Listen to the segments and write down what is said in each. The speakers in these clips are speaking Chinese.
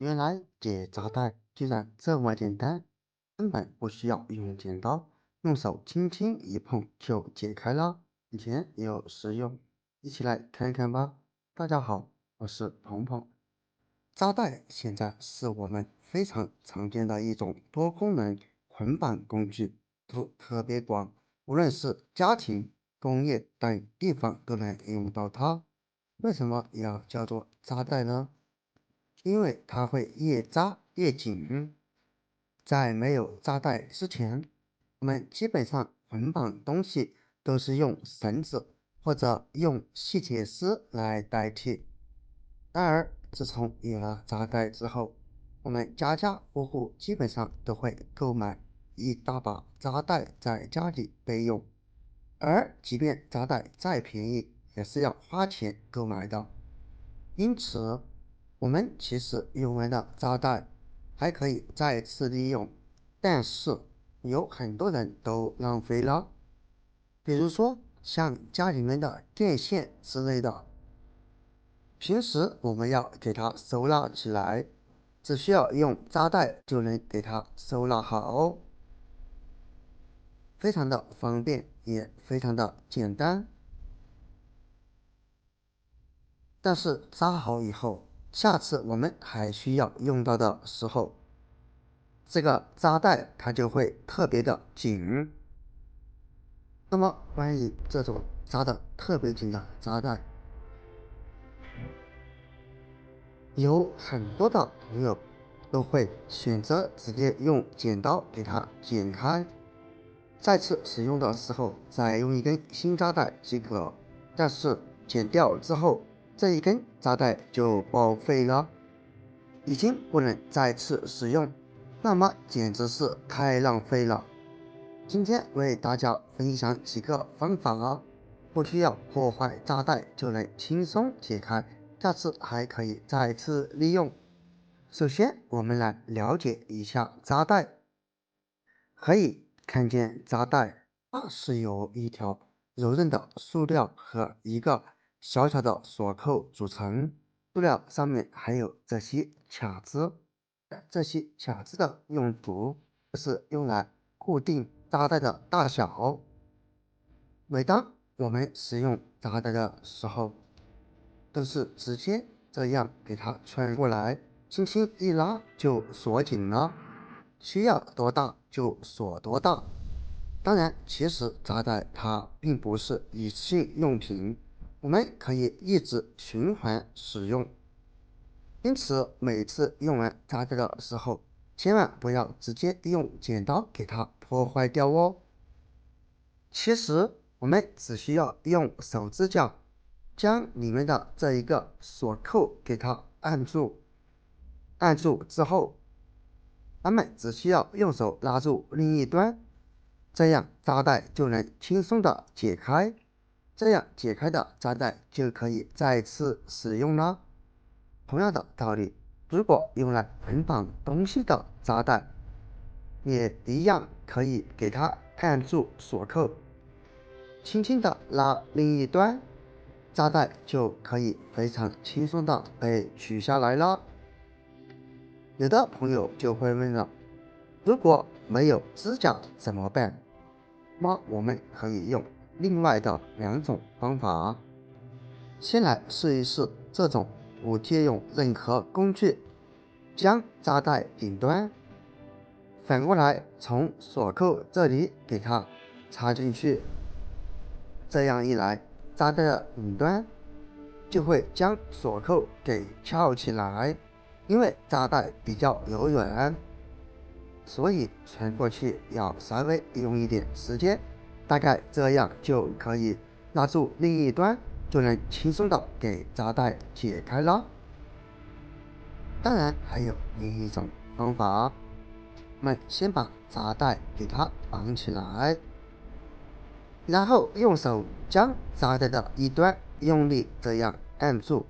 原来解扎带居然这么简单，根本不需要用剪刀，用手轻轻一碰就解开了，以前又实用，一起来看看吧。大家好，我是鹏鹏。扎带现在是我们非常常见的一种多功能捆绑工具，都特别广，无论是家庭、工业等地方都能用到它。为什么要叫做扎带呢？因为它会越扎越紧。在没有扎带之前，我们基本上捆绑东西都是用绳子或者用细铁丝来代替。然而，自从有了扎带之后，我们家家户户基本上都会购买一大把扎带在家里备用。而即便扎带再便宜，也是要花钱购买的。因此，我们其实用完的扎带还可以再次利用，但是有很多人都浪费了。比如说像家里面的电线之类的，平时我们要给它收纳起来，只需要用扎带就能给它收纳好，非常的方便，也非常的简单。但是扎好以后，下次我们还需要用到的时候，这个扎带它就会特别的紧。那么关于这种扎的特别紧的扎带，有很多的朋友都会选择直接用剪刀给它剪开，再次使用的时候再用一根新扎带即可。但是剪掉之后，这一根扎带就报废了，已经不能再次使用，那么简直是太浪费了。今天为大家分享几个方法啊，不需要破坏扎带就能轻松解开，下次还可以再次利用。首先，我们来了解一下扎带。可以看见扎带，它是由一条柔韧的塑料和一个小小的锁扣组成。塑料上面还有这些卡子，这些卡子的用途是用来固定扎带的大小。每当我们使用扎带的时候，都是直接这样给它穿过来，轻轻一拉就锁紧了，需要多大就锁多大。当然，其实扎带它并不是一次性用品，我们可以一直循环使用。因此，每次用完扎带的时候，千万不要直接用剪刀给它破坏掉哦。其实，我们只需要用手指甲将里面的这一个锁扣给它按住，按住之后，咱们只需要用手拉住另一端，这样扎带就能轻松的解开。这样解开的扎带就可以再次使用了。同样的道理，如果用来捆绑东西的扎带，也一样可以给它按住锁扣，轻轻的拉另一端，扎带就可以非常轻松的被取下来了。有的朋友就会问了，如果没有指甲怎么办？那么我们可以用另外的两种方法。先来试一试这种不借用任何工具，将扎带顶端反过来从锁扣这里给它插进去。这样一来，扎带的顶端就会将锁扣给翘起来。因为扎带比较柔软，所以穿过去要稍微用一点时间，大概这样就可以拉住另一端，就能轻松的给扎带解开了。当然还有另一种方法，我们先把扎带给它绑起来，然后用手将扎带的一端用力这样按住，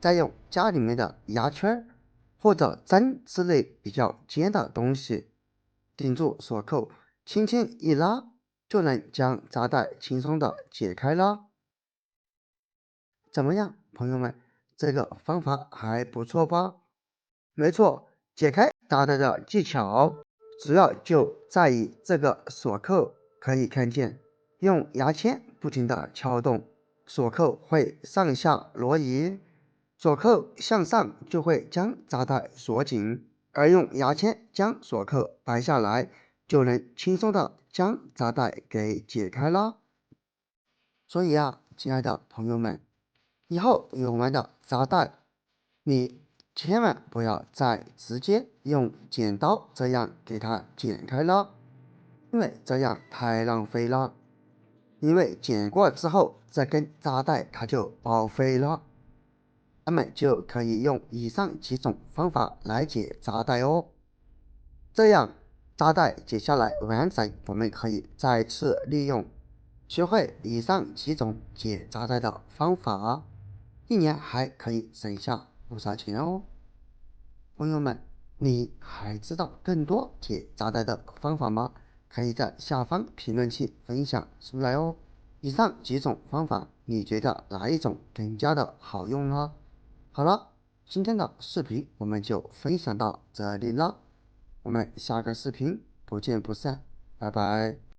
再用家里面的牙签或者针之类比较尖的东西顶住锁扣，轻轻一拉，就能将扎带轻松的解开了。怎么样，朋友们，这个方法还不错吧？没错，解开扎带的技巧主要就在于这个锁扣可以看见，用牙签不停地敲动，锁扣会上下挪移，锁扣向上就会将扎带锁紧，而用牙签将锁扣掰下来，就能轻松的将扎带给解开了。所以啊，亲爱的朋友们，以后用完的扎带，你千万不要再直接用剪刀这样给它剪开了，因为这样太浪费了。因为剪过之后，这根扎带它就报废了。咱们就可以用以上几种方法来解扎带哦。这样扎带解下来完整，我们可以再次利用。学会以上几种解扎带的方法，一年还可以省下不少钱哦。朋友们，你还知道更多解扎带的方法吗？可以在下方评论区分享出来哦。以上几种方法，你觉得哪一种更加的好用呢？好了，今天的视频我们就分享到这里了，我们下个视频不见不散，拜拜。